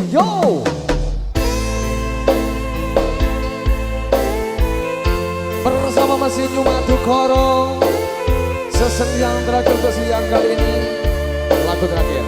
Yo. Bersama Mas Inyu Madukoro, seseni yang terakhir untuk siang kali ini, lagu terakhir.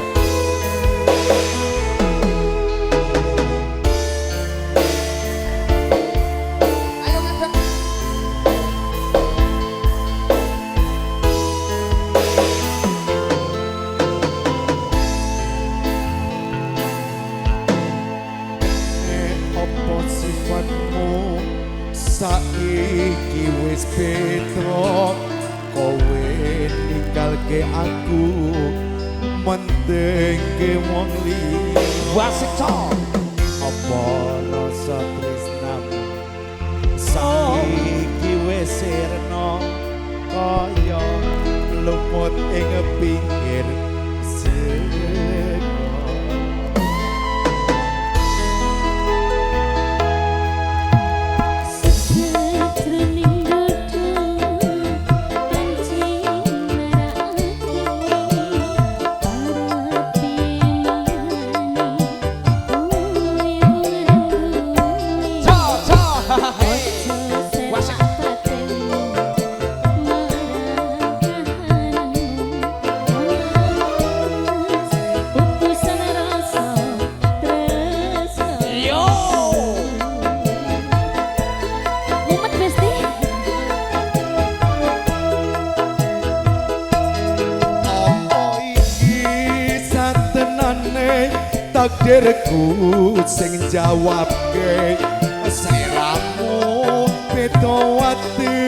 Saiki wis beda kowe ninggalke aku mendengke wong liya Wasik Cok. apa rasa tresnamu saiki wis sirna kaya lumut ing pinggir sego. Takdirku sing jawabke sliramu beda ati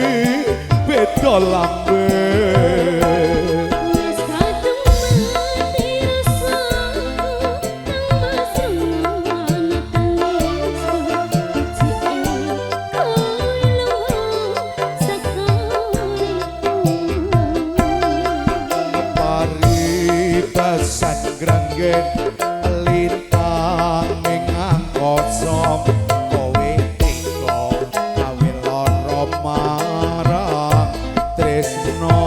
beda lambe wis kadung mati rasaku nang paribasan granggen kowe tega gawe lara marang tresno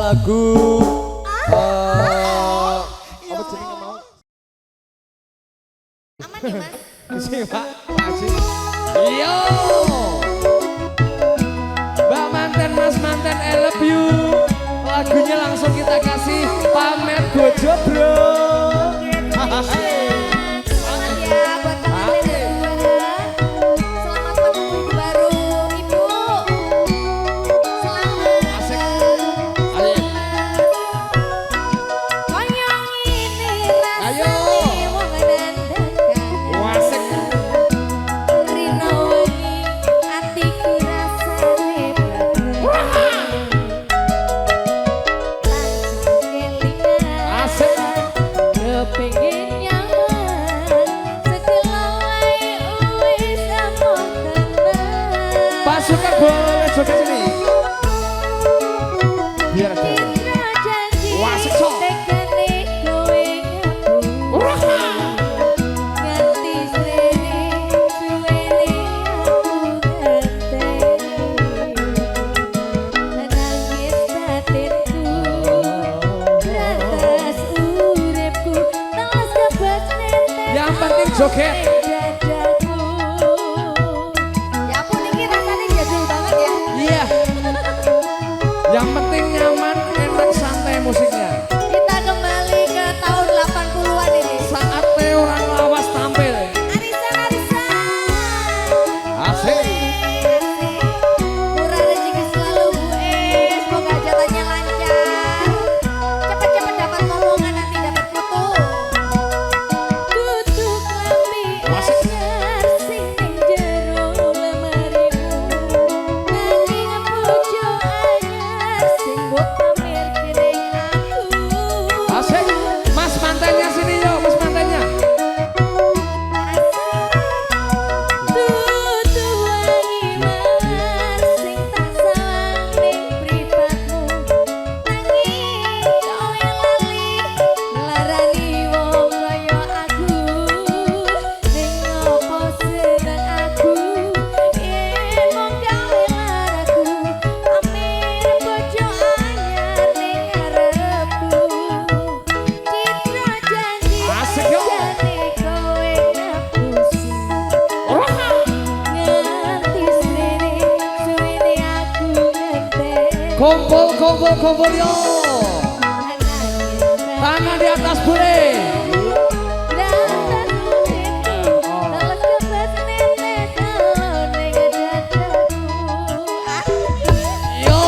lagu apa jenenge mau? Aman ya Mas? Sing Pak, Haji. Yo. Mbak manten, Mas manten, I love you. Lagunya langsung kita kasih pamer Gojo Bro. Selamat ya buat pengantin berdua. Selamat menemui ibu baru Ibu. Selamat. Asik. Ayo. Koyong ini Ayo. rasane wong dandakan. Asik. Rino wengi atiku rasane langsung kelingan. Asik. Kepengin nyaman segala wae wis amot tenang. Pasukan boleh joget sini. Biar ada. Indra janji Wah, asik, sok. tekane kowe ngapus. Nganti srene suwene aku ngenteni. Nangis batinku ratas uripku telas kebas netes. Yang penting joget. Dadaku. Ya ampun ini rasanya jadul banget ya. Iya. Yang penting nyaman, enak, santai musiknya. Kita kembali ke tahun 80-an ini. Saatnya orang lawas tampil. Arisan, arisan. Asik. Murah rezeki selalu Bu Es. Semoga jatahnya lancar. Cepat-cepat dapat momongan nanti dapat foto. Tutup lambi Asik. anyar sing ning jero lemarimu. Nanging bojo anyar sing mbok pamerke ning aku. Asik. Mas mantannya sini yuk, mas mantannya. Tutu wangi mawar sing tak sawang ning mripatmu. Nanging kowe lali nglarani wong kaya aku. Ning opo seneng aku yen mung gawe laraku. Amir bojo anyar ning ngarepku. Citra janji Asik, yuk. jane kowe ngapusi. Nganti srene suwene aku ngenteni. Kumpul, kumpul, kumpul yo. Tangan di atas boleh. Yo.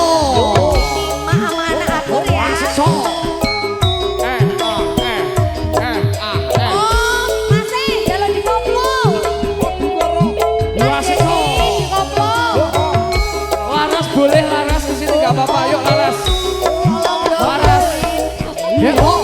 Asik sok. Asik sok. Laras boleh, laras kesini nggak apa-apa. Yuk laras. Laras. Ya, oh.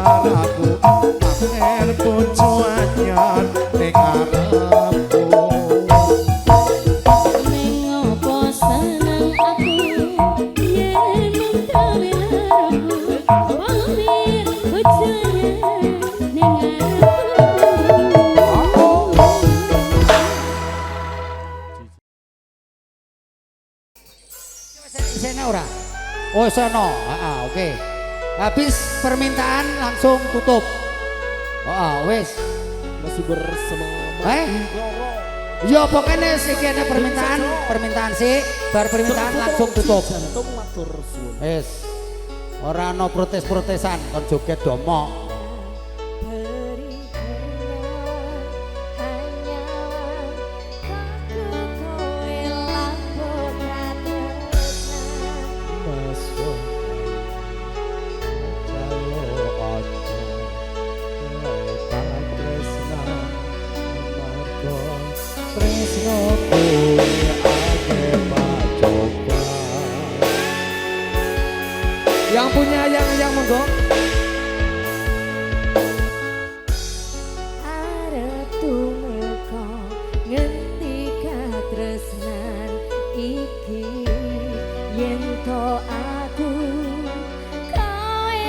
asmaraku Manen bojo anyar ning arepku Mengopo seneng aku yen menggawe lara pamir bojone ning Isene ora? Oh sono, oke. Habis permintaan langsung tutup. Wes. Masih bersama Ya pokoknya sekian permintaan sih, bar permintaan langsung tutup. Wes. Ora ono protes-protesan kon joget domok. Yang punya yang monggo. Arep tumeka ngendi katresnan iki yen to aku kowe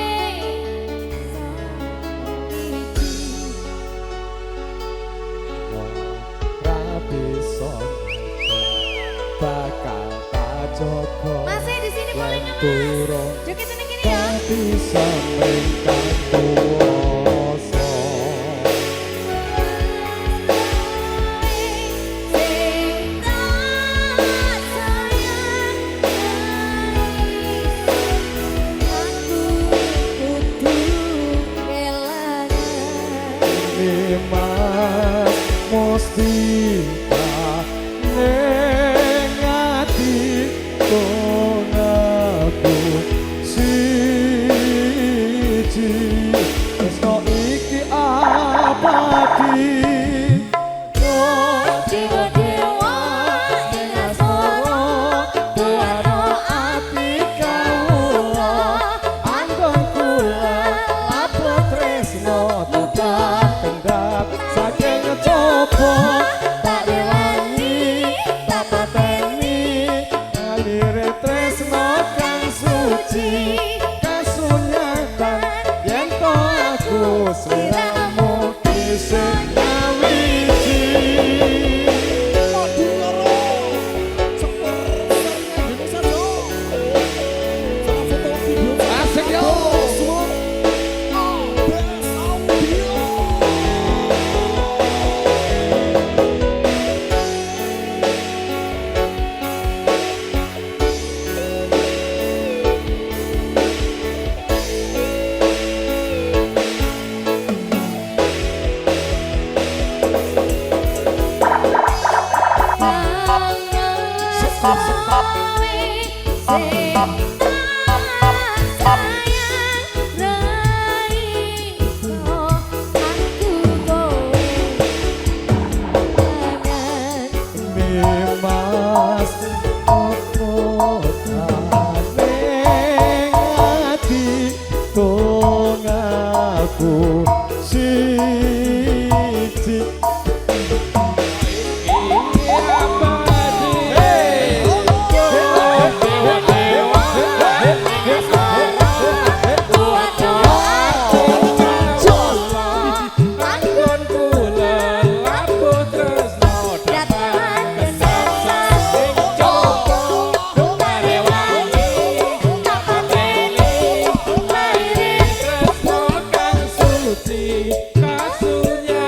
Bakal tak jogo. Masih di sini boleh nggak Mas? Joget seneng gini ya. Bisa merintah kuasa. Sing tak sayang aku kudu kelangan. Mas mesti ning ati kok aku siji wis kok iki abadi Dewa-dewa ing asmara tuwano ati kawula anggon kula apa tresno tetap tendap saking coba tak rewangi tak pateni alire tresno kang suci kasunyatan yen to aku sliramu isih nyawiji asik yo Mas opo taneng ati kong aku siji kasunya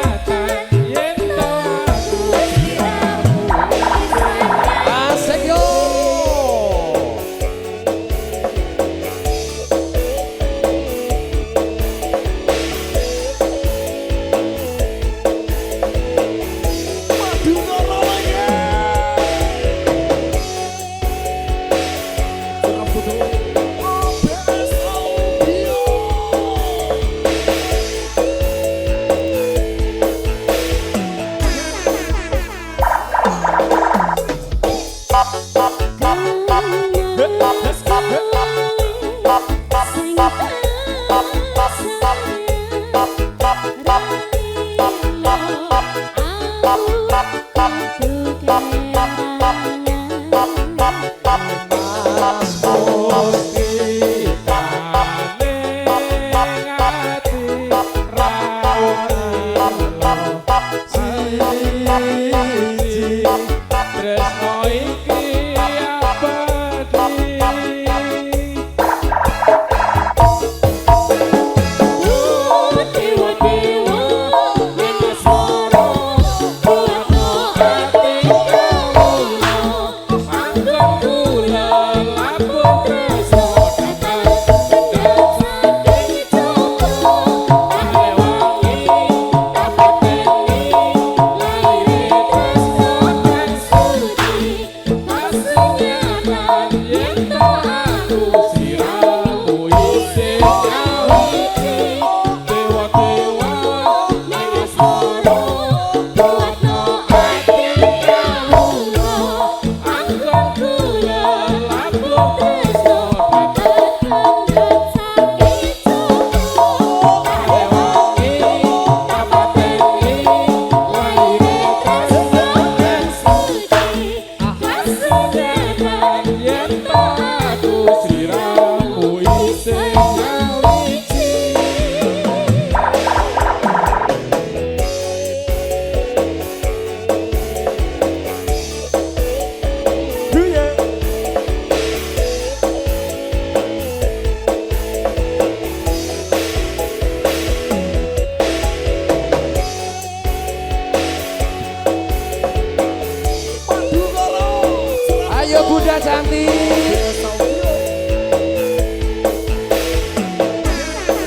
Ayo Bunda cantik.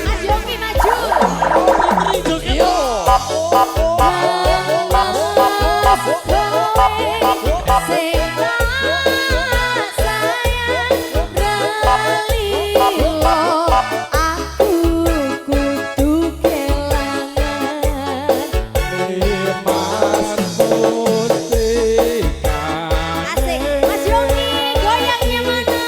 Mas Yogi maju. Yo. Asik, Mas Yogi, goyangnya mana?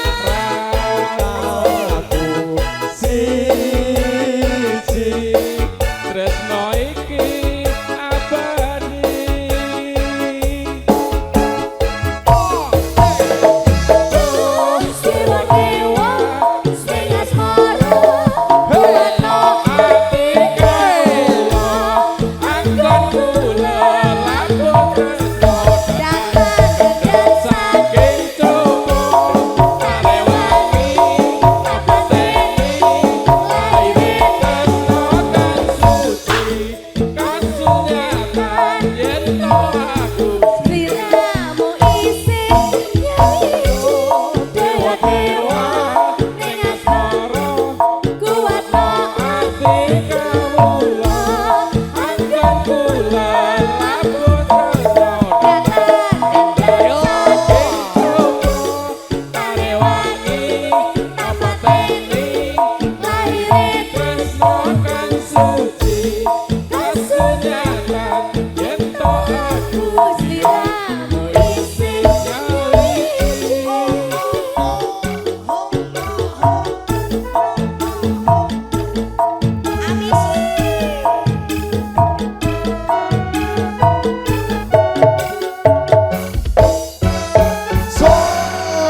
So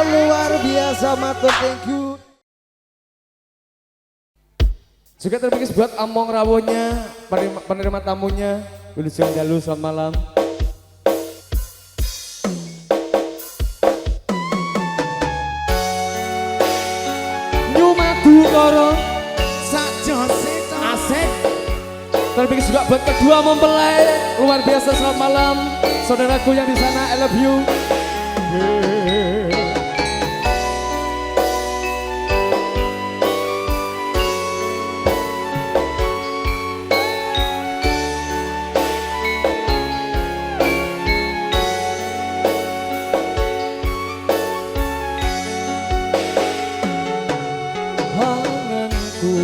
luar biasa matur, thank you. Juga terima kasih buat Among Rawonya, penerima tamunya, Wilujeng Dalu, selamat malam. Nyumadu Koro, asik. Terima kasih juga buat kedua mempelai, luar biasa, selamat malam. Saudaraku yang di sana, I love you. Hanganku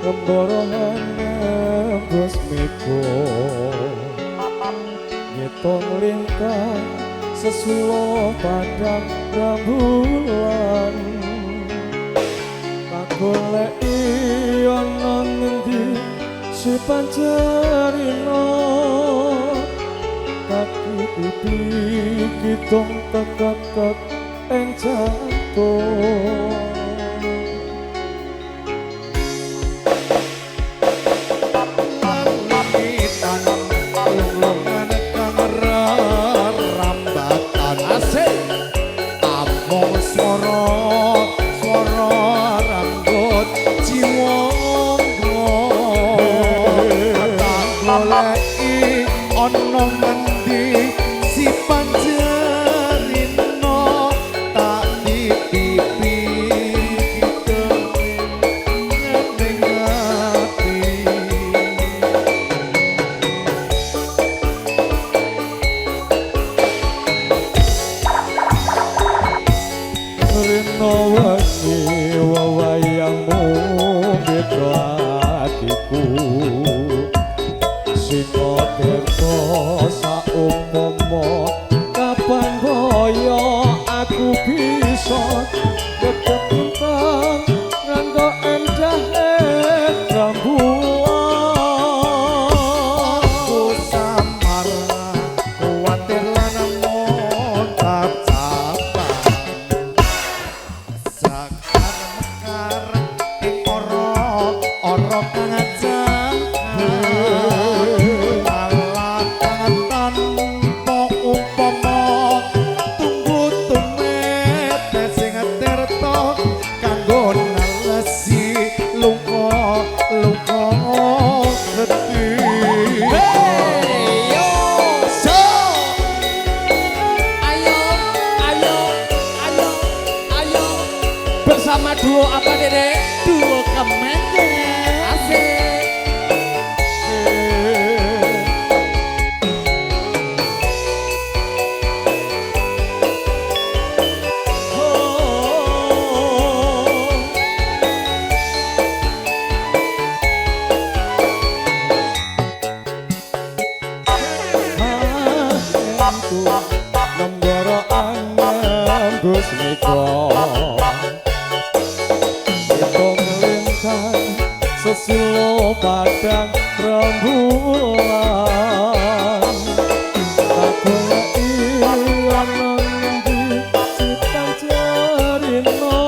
ngemborohan nembus miko nyeton lingkar sesulo padang rembulan tak goleki ana ngendi si pancerino tapi pipi kitong tekak ing jantung goleki ana ngendi si panjenengan tak dipipi ning ati rino wengi wewayangmu beda atiku sing tirta saumpama kapan boyo aku bisa ketemu nganggo endahe rambulan aku samar kuwatir lan montar capan sakar mekar ing ora kang ajang bersama duo apa Dede? Duo Kementerian Asik. Nenggara angin Gus Miko sesilo padang rembulan aku ilang nanti ciptaan cerino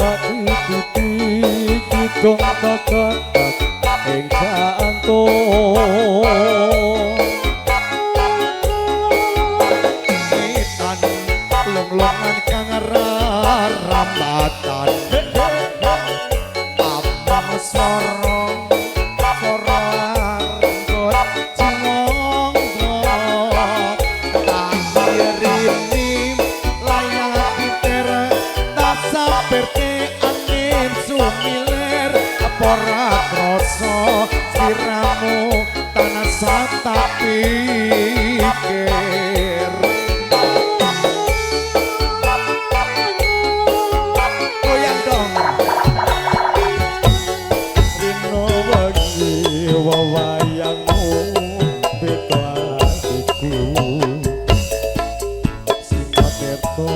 tapi ikuti kidong bakat ing jantung Itan long-longan kang rambatan sorong argot cingong tak dirim layang piter tak saperke angin sumiler pora kroso siramu tanah sata pikir goyang dong wewayangmu beda atiku sing tirta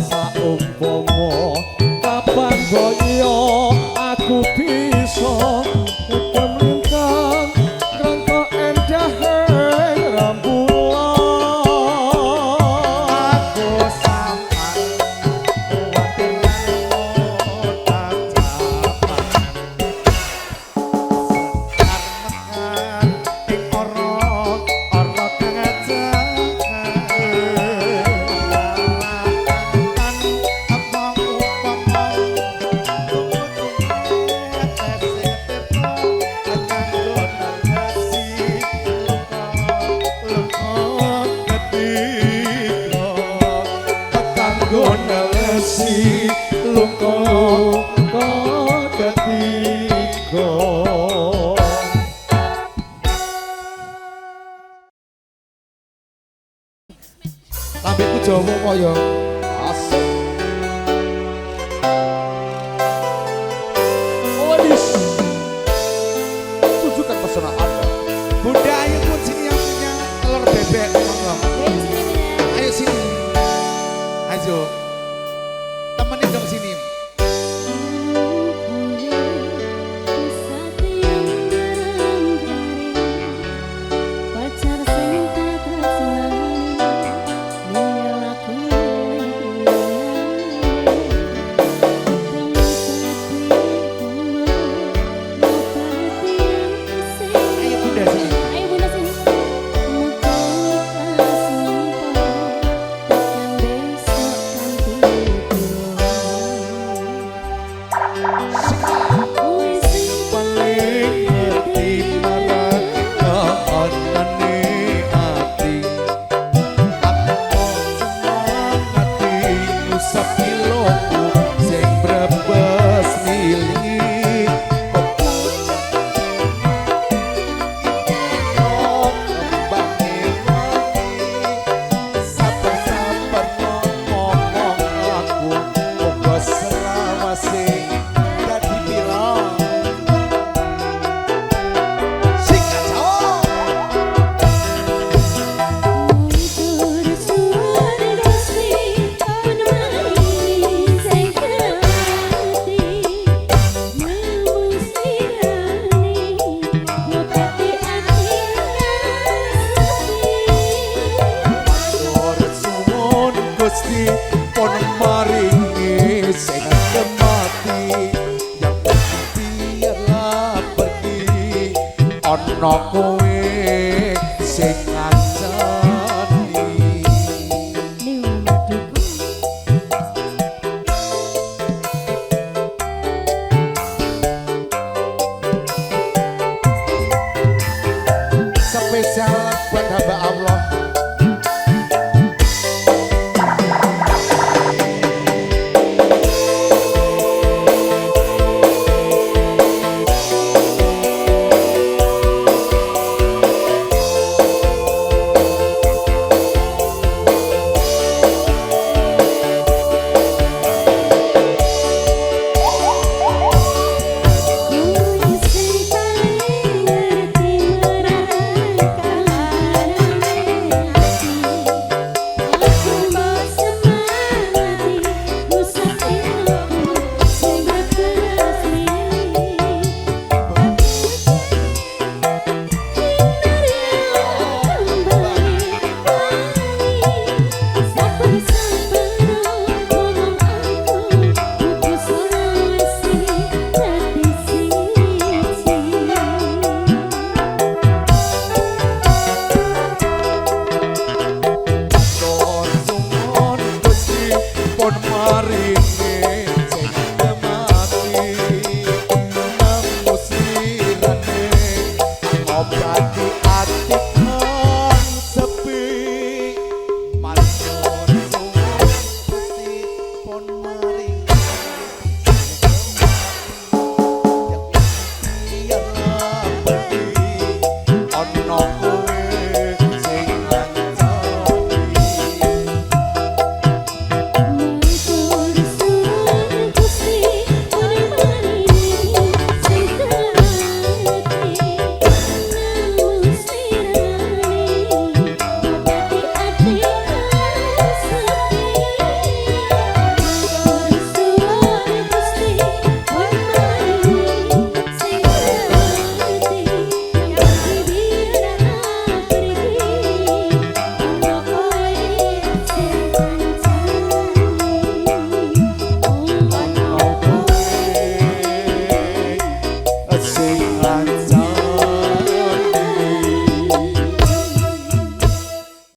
saumpama kapan boyo aku bisa ketemlintang rangka endahe rambulan aku samar kuwatir lan montar capan ing ora kang ajang abang upama si luka ketika lambekku Jawa kaya asik Wadis tunjukkan pesona Anda Bunda Ayu pun sini yang punya telur bebek monggo. Ayo sini ayo temenin dong sini Pacar sing tak tresnani, dia laku ana kowe sing ngancani Dewa Maduku spesial buat hamba Allah